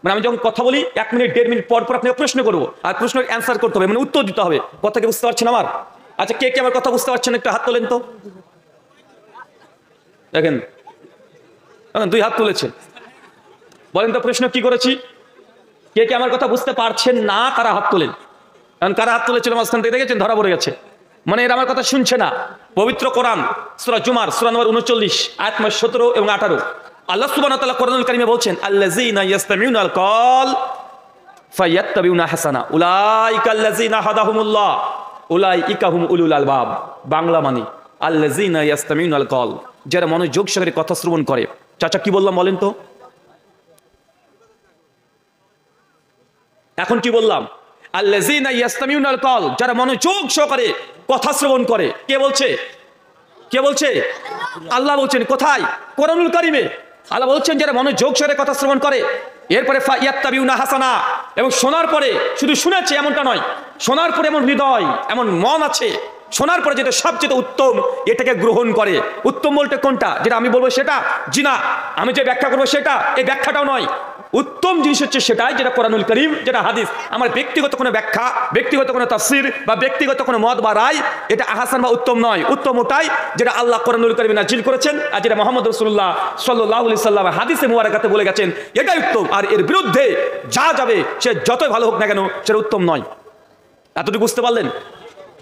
মানে আমি যখন কথা বলি 1 মিনিট 1.5 মিনিট পর পর আপনাকে প্রশ্ন করবো, আর প্রশ্নের অ্যান্সার করতে হবে, মানে উত্তর দিতে হবে। কথা কি বুঝতে পারছেন আমার? আচ্ছা, কে কে আমার কথা বুঝতে পারছেন একটু হাত তোলেন তো। দেখেন 2 হাত তুলেছে। বলেন তো প্রশ্ন কি করেছি? কে কে আমার কথা বুঝতে পারছেন না তারা হাত তোলেন। কারণ কারা হাত তুলেছিল মাঝখান থেকে দেখেছেন, ধরা পড়ে গেছে। মানে এরা আমার কথা শুনছে না। পবিত্র কোরআন সূরা জুমার সূরা নম্বর 39 আয়াত নম্বর 17 এবং 18 আল্লাহ সুবহানাহু ওয়া তাআলা কোরআনুল কারীমে বলছেন, আল্লাযীনা ইয়াসতামিউনাল কওল ফায়াত্তাবিউনা হাসানা উলাইকাল্লাযীনা হাদাহুমুল্লাহ উলাইকা হুম উলুল আলবাব। বাংলা মানে আল্লাযীনা ইয়াসতামিউনাল কওল, যারা মনোযোগ সহকারে কথা শ্রবণ করে। চাচা কি বললাম বলেন তো? এখন কি বললাম? আল্লাযীনা ইয়াসতামিউনাল কওল, যারা মনোযোগ সহকারে কথা শ্রবণ করে। কে বলছে? কে বলছে? আল্লাহ বলছেন। কোথায়? কোরআনুল কারীমে আল্লাহ বলছেন যারা মনোযোগ সহকারে কথা শ্রবণ করে। এরপরে ফায়াত্তাবিউনা হাসানা, এবং শোনার পরে শুধু শুনেছে এমনটা নয়, শোনার পরে এমন হৃদয় এমন মন আছে, শোনার পরে যেটা সবচেয়ে উত্তম এটাকে গ্রহণ করে। উত্তম বলতে কোনটা? যেটা আমি বলবো সেটা? জি না। আমি যে ব্যাখ্যা করবো সেটা? এই ব্যাখ্যাটাও নয়। উত্তম জিনিস হচ্ছে সেটাই যেটা কোরআনুল কারীম, যেটা হাদিস। আমার ব্যক্তিগত কোনো ব্যাখ্যা, ব্যক্তিগত কোনো তাফসীর বা ব্যক্তিগত কোনো মত বা রায় এটা আহসান বা উত্তম নয়। উত্তম ওটাই যেটা আল্লাহ কোরআনুল কারীমে নাযিল করেছেন, আর যেটা মুহাম্মদ রাসূলুল্লাহ সাল্লাল্লাহু আলাইহি সাল্লাম হাদিসে মুবারাকাতে বলে গেছেন, এটাই উত্তম। আর এর বিরুদ্ধে যা যাবে সে যতই ভালো হোক না কেন সেটা উত্তম নয়। এতটুকু বুঝতে পারলেন?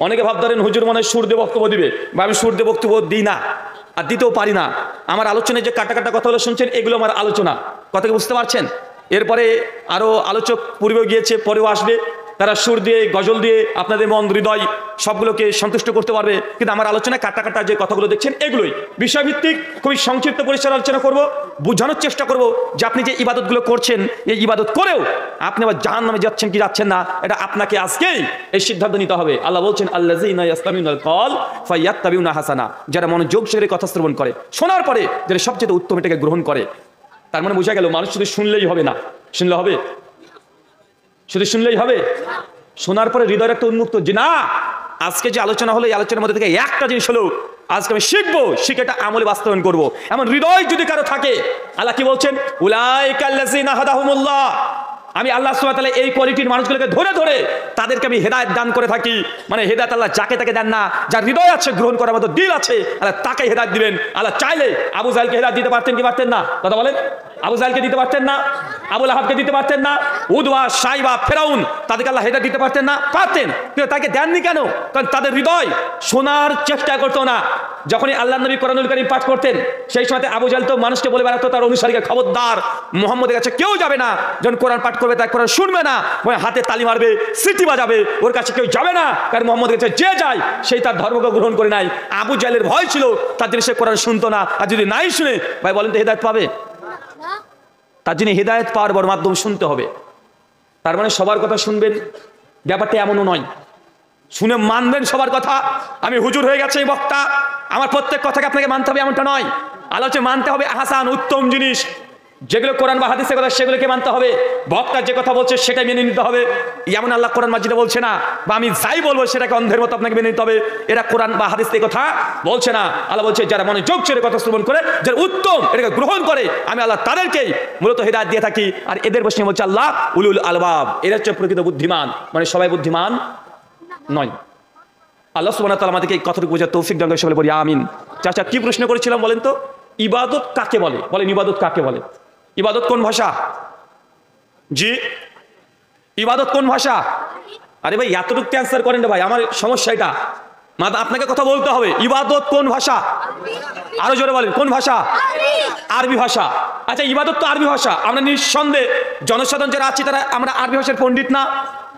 অনেকে ভাবতেন হুজুর মনে সুর দিয়ে বক্তব্য দিবে, বা আমি সুর দিয়ে বক্তব্য দিই না আর দিতেও পারি না। আমার আলোচনায় যে কাটা কাটা কথাগুলো শুনছেন এগুলো আমার আলোচনা। কথা কি বুঝতে পারছেন? এরপরে আরো আলোচক পূর্বেও গিয়েছে, পরেও আসবে, তারা সুর দিয়ে গজল দিয়ে আপনাদের মন হৃদয় সবগুলোকে সন্তুষ্ট করতে পারবে। কিন্তু আমার আলোচনায় কাটা কাটা যে কথাগুলো দেখছেন এগুলোই বিষয়ভিত্তিক। খুবই সংক্ষিপ্ত পরিসরে আলোচনা করব, বোঝানোর চেষ্টা করব যে আপনি যে ইবাদতগুলো করছেন এই ইবাদত করেও আপনি আবার জাহান্নামে যাচ্ছেন কি যাচ্ছেন না, এটা আপনাকে আজকেই এই সিদ্ধান্ত নিতে হবে। আল্লাহ বলছেন আল্লাযীনা ইয়াসতামিউনাল কওল ফায়াত্তাবিউনা হাসানা, যারা মনোযোগ সহকারে কথা শ্রবণ করে, শোনার পরে যেটা সবচেয়ে উত্তম এটাকে গ্রহণ করে। তার মানে বোঝা গেল মানুষ শুধু শুনলেই হবে না। শুনলে হবে? শুধু শুনলেই হবে? শোনার পরে হৃদয়ের একটা উন্মুক্ত যে না, আজকে যে আলোচনা হলো এই আলোচনার মধ্যে থেকে একটা জিনিস হলো আজকে আমি শিখবো, শিখে এটা আমলে বাস্তবায়ন করবো, এমন হৃদয় যদি কারো থাকে। আল্লাহ কি বলছেন? উলাইকাল্লাযীনা হাদাহুমুল্লাহ, আমি আল্লাহ সুবহানাহু ওয়া তাআলা এই কোয়ালিটির মানুষগুলোকে ধরে ধরে তাদেরকে আমি হেদায়েত দান করে থাকি। মানে হেদায়েত আল্লাহ যাকে তাকে দেন না, যার হৃদয় আছে গ্রহণ করার মতো দিল আছে আল্লাহ তাকে হেদায়েত দিবেন। আল্লাহ চাইলে আবু জাহেলকে হেদায়েত দিতে পারতেন কি পারতেন না? কথা বলেন। আবু জাহেলকে দিতে পারতেন না? আবু লাহাবকে দিতে পারতেন না? উদওয়া সাইবা ফেরাউন তাদেরকে আল্লাহ হেদায়েত দিতে পারতেন না? পারতেন। কিন্তু তাকে দেননি কেন? কারণ তাদের হৃদয় শোনার চেষ্টা করতো না। যখনই আল্লাহ নবী কোরআনুল কারীম পাঠ করতেন সেই সময় আবু জাহেল তো মানুষকে বলে বেড়াতো, তার অনুসারীকে, খবরদার মুহাম্মদের কাছে কেউ যাবে না, যখন কোরআন পাঠ করবে তাই কোরআন শুনবে না, ওই হাতে তালি মারবে, সিটি বাজাবে, ওর কাছে কেউ যাবে না। কারণ মুহাম্মদের কাছে যে যায় সেই তার ধর্মকে গ্রহণ করে নাই। আবু জাহেলের ভয় ছিল, তার জন্য সে কোরআন শুনতো না। আর যদি নাই শুনে, ভাই বলেন তো হেদায়েত পাবে? তার জন্য হেদায়েত পাওয়ার বড় মাধ্যম শুনতে হবে। তার মানে সবার কথা শুনবেন ব্যাপারটা এমনও নয়। শুনে মানবেন সবার কথা। আমি হুজুর হয়ে গেছে এই বক্তা, আমার প্রত্যেক কথাকে আপনাকে মানতে হবে এমনটা নয়। আলোচনা মানতে হবে আহসান উত্তম জিনিস, যেগুলো কোরআন বা হাদিসের কথা সেগুলোকে মানতে হবে। বক্তা যে কথা বলছে সেটাই মেনে নিতে হবে। এমন আল্লাহ কোরআন মাজিদে বলছে না, বা আমি যাই বলবো সেটাকে অন্ধের মতো আপনাকে মেনে নিতে হবে। এরা কোরআন বা হাদিস থেকে কথা বলছে না। আল্লাহ বলছে যারা মনোযোগ ছেড়ে কথা শ্রবণ করে, যারা উত্তম এটাকে গ্রহণ করে, আমি আল্লাহ তাদেরকেই মূলত হিদায়াত দিয়ে থাকি। আর এদের বসে বলছে আল্লাহ উলুল আলবাব, এরা হচ্ছে প্রকৃত বুদ্ধিমান। মানে সবাই বুদ্ধিমান নয়। আল্লাহ সুবহানাহু ওয়া তাআলা আমাদেরকে এই কথাটুকু বোঝার তৌফিক দান করে, সকলে বলি আমিন। চাচা কি প্রশ্ন করেছিলাম বলেন তো? ইবাদত কাকে বলে? বলেন ইবাদত কাকে বলে? ইবাদত কোন ভাষা? জি, ইবাদত কোন ভাষা? আরে ভাই এতটুকু ক্যান্সার করেন না ভাই, আমার সমস্যা এটা। আপনাকে কথা বলতে হবে। ইবাদত কোন ভাষা? আরো জোরে বলেন কোন ভাষা? আরবি ভাষা। আচ্ছা ইবাদত তো আরবি ভাষা, আমরা নিঃসন্দেহে জনসাধারণ যারা আছি তারা আমরা আরবি ভাষার পণ্ডিত না।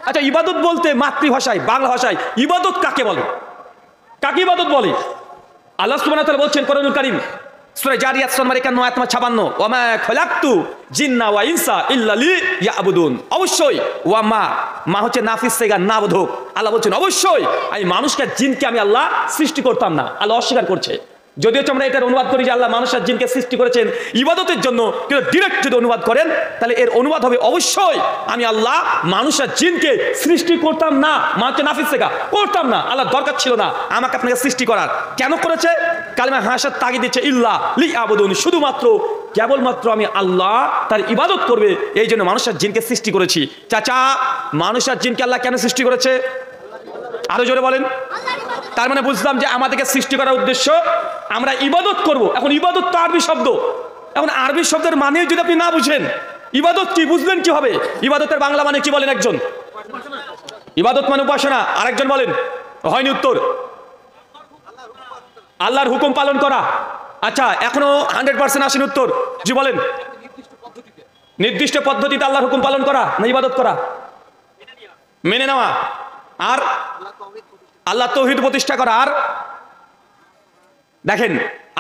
আচ্ছা ইবাদত বলতে মাতৃভাষায় বাংলা ভাষায় ইবাদত কাকে বলে? কাকে ইবাদত বলে? আল্লাহ সুবহানাহু ওয়া তাআলা বলছেন কোরআনুল কারীম সূরা জারিয়াত 51 আয়াত 56, ওয়া মা খালাকতু জিন্না ওয়া ইনসা ইল্লা লিয়াবুদুন। অবশ্যই ওয়া মা হচ্ছে নাফিস সিগা না বোধক। আল্লাহ বলছেন অবশ্যই আমি মানুষকে জিনকে আমি আল্লাহ সৃষ্টি করতাম না। আল্লাহ অস্বীকার করছে। যদিও আমরা এটার অনুবাদ করি যে আল্লাহ মানুষ আর জিনকে সৃষ্টি করেছেন ইবাদতের জন্য, কিন্তু ডিরেক্ট যদি অনুবাদ করেন তাহলে এর অনুবাদ হবে অবশ্যই আমি আল্লাহ মানুষ আর জিনকে সৃষ্টি করতাম না। হচ্ছে নাফিস সিগা, করতাম না। আল্লাহ দরকার ছিল না আমাকে আপনাকে সৃষ্টি করার। কেন করেছে? কালিমা হাসার তাগিদ দিচ্ছে ইল্লা লিয়াবুদুন, শুধুমাত্র কেবলমাত্র আমি আল্লাহ তার ইবাদত করবে, এই জন্য মানুষ আর জিনকে সৃষ্টি করেছি। চাচা, মানুষ আর জিনকে আল্লাহ কেন সৃষ্টি করেছে? আরো জোরে বলেন। তার মানে বুঝলাম যে আমাদেরকে সৃষ্টি করার উদ্দেশ্য আমরা ইবাদত করব। এখন ইবাদত তো আরবি শব্দ, এখন আরবি শব্দের মানে যদি আপনি না বুঝেন ইবাদত কি বুঝলেন কি হবে? ইবাদতের বাংলা মানে কি বলেন একজন? ইবাদত মানে উপাসনা। আরেকজন বলেন, হয়নি উত্তর। আল্লাহর হুকুম পালন করা। আচ্ছা, এখনো 100% আসেন উত্তর। জি বলেন। নির্দিষ্ট পদ্ধতিতে আল্লাহর হুকুম পালন করা না ইবাদত করা? মেনে নেওয়া। আর আল্লাহ তাওহীদ প্রতিষ্ঠা করা। আর দেখেন,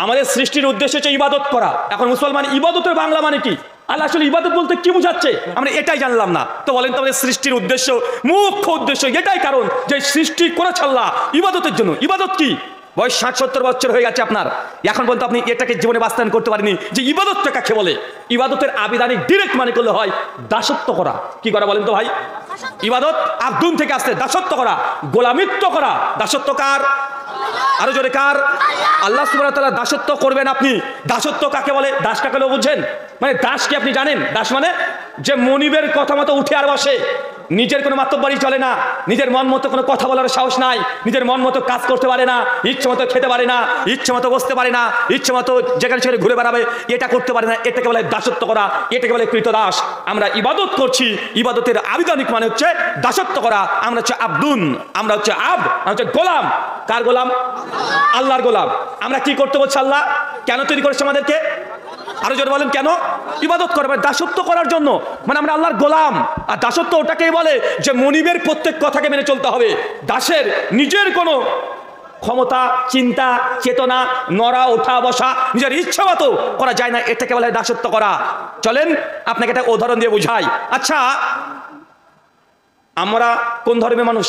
আমাদের সৃষ্টির উদ্দেশ্য হচ্ছে ইবাদত করা। এখন মুসলমান ইবাদতের বাংলা মানে কি? আল্লাহ আসলে ইবাদত বলতে কি বোঝাচ্ছে আমরা এটাই জানলাম না। তো বলেন তো আমাদের সৃষ্টির উদ্দেশ্য, মুখ্য উদ্দেশ্য এটাই, কারণ যে সৃষ্টি করেছে আল্লাহ ইবাদতের জন্য। ইবাদত কি? বয়স 60-70 বছর হয়ে গেছে আপনার, এখন পর্যন্ত আপনি এটাকে জীবনে বাস্তবায়ন করতে পারেনি যে ইবাদতটা কাকে বলে। ইবাদতের আবিধানিক ডিরেক্ট মানে করলে হয় দাসত্ব করা। কি করা বলেন তো ভাই? ইবাদত আব্দুন থেকে আসছে, দাসত্ব করা, গোলামিত্ব করা। দাসত্ব কার? আরো জোরে কার? আল্লাহ সুবহানাহু ওয়া তাআলা দাসত্ব করবেন আপনি। দাসত্ব কাকে বলে? দাস কাকে বলে বুঝছেন? মানে দাস কি আপনি জানেন? দাস মানে যে মনিবের কথা মতো উঠে আর বসে, নিজের কোনো মাতব্বরি চলে না, নিজের মন মতো কোনো কথা বলার সাহস নাই, নিজের মন মতো কাজ করতে পারে না, ইচ্ছে মতো খেতে পারে না, ইচ্ছে মতো বসতে পারে না, ইচ্ছে মতো যেখানে সেখানে ঘুরে বেড়াবে, এটা করতে পারে না। এটাকে বলে দাসত্ব করা, এটাকে বলে কৃতদাস। আমরা ইবাদত করছি, ইবাদতের আবিধানিক মানে হচ্ছে দাসত্ব করা। আমরা হচ্ছে আব্দুন, আমরা হচ্ছে আমরা হচ্ছে গোলাম। কার গোলাম? আল্লাহর গোলাম। আমরা কি করতে বলছি? আল্লাহ কেন তৈরি করেছে আমাদেরকে? আরো জোরে বলেন কেন? ইবাদত করবে, দাসত্ব করার জন্য। মানে আমরা আল্লাহর গোলাম। আর দাসত্ব ওটাকেই বলে যে মনিবের প্রত্যেক কথাকে মেনে চলতে হবে। দাসের নিজের কোনো ক্ষমতা, চিন্তা, চেতনা, নড়া ওঠা বসা নিজের ইচ্ছা মতো করা যায় না, এটাকে বলে দাসত্ব করা। চলেন আপনাকে একটা উদাহরণ দিয়ে বুঝাই। আচ্ছা, আমরা কোন ধর্মের মানুষ?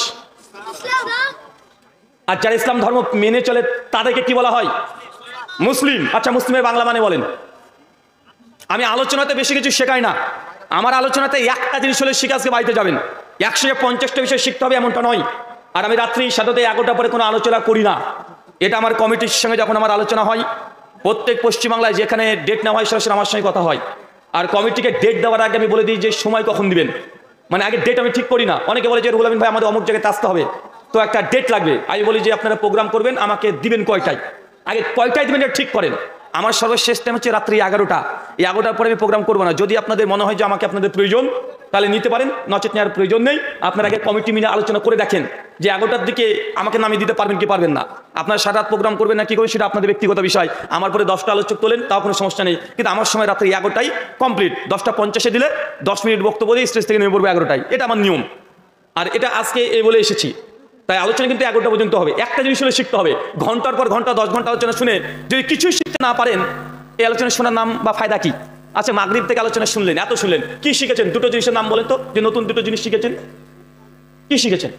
আর যারা ইসলাম ধর্ম মেনে চলে তাদেরকে কি বলা হয়? মুসলিম। আচ্ছা, মুসলিমের বাংলা মানে বলেন। আমি আলোচনাতে বেশি কিছু শেখাই না, আমার আলোচনাতে একটা জিনিস হলে শিখে আজকে বাড়িতে যাবেন। 150টা বিষয় শিখতে হবে এমনটা নয়। আর আমি রাত্রি 11টা পরে কোনো আলোচনা করি না। এটা আমার কমিটির সঙ্গে যখন আমার আলোচনা হয়, প্রত্যেক পশ্চিমবাংলায় যেখানে ডেট নেওয়া হয় সরাসরি আমার সঙ্গে কথা হয়। আর কমিটিকে ডেট দেওয়ার আগে আমি বলে দিই যে সময় কখন দিবেন, মানে আগে ডেট আমি ঠিক করি না। অনেকে বলে যে রুহুল আমিন ভাই আমাদের অমুক জায়গায় আসতে হবে, তো একটা ডেট লাগবে। আমি বলি যে আপনারা প্রোগ্রাম করবেন, আমাকে দিবেন কয়টায়, আগে কয়টায় দিবেন এটা ঠিক করেন। আমার সর্বশেষ টাইম হচ্ছে রাত্রি 11টা। এই 11টার পরে আমি প্রোগ্রাম করবো না। যদি আপনাদের মনে হয় যে আমাকে আপনাদের প্রয়োজন তাহলে নিতে পারেন, নচেত নেওয়ার প্রয়োজন নেই। আপনারা আগে কমিটি মিলে আলোচনা করে দেখেন যে 11টার দিকে আমাকে নামিয়ে দিতে পারবেন কি পারবেন না। আপনারা সারা রাত প্রোগ্রাম করবেন না কি করে সেটা আপনাদের ব্যক্তিগত বিষয়। আমার পরে 10টা আলোচক তোলেন তাও কোনো সমস্যা নেই, কিন্তু আমার সময় রাত্রি 11টাই কমপ্লিট। 10টা 50-এ দিলে 10 মিনিট বক্তব্য দিয়ে স্টেজ থেকে নেমে পড়বে 11টায়। এটা আমার নিয়ম, আর এটা আজকে এই বলে এসেছি। তাই আলোচনা কিন্তু 11টা পর্যন্ত হবে। একটা জিনিস হলে শিখতে হবে। ঘন্টার পর ঘন্টা 10 ঘন্টা আলোচনা শুনে যদি কিছুই শিখতে না পারেন, এই আলোচনা শোনার নাম বা ফায়দা কি? আচ্ছা, মাগরিব থেকে আলোচনা শুনলেন, এত শুনলেন, কি শিখেছেন? দুটো জিনিসের নাম বলেন তো, যে নতুন দুটো জিনিস শিখেছেন। কি শিখেছেন?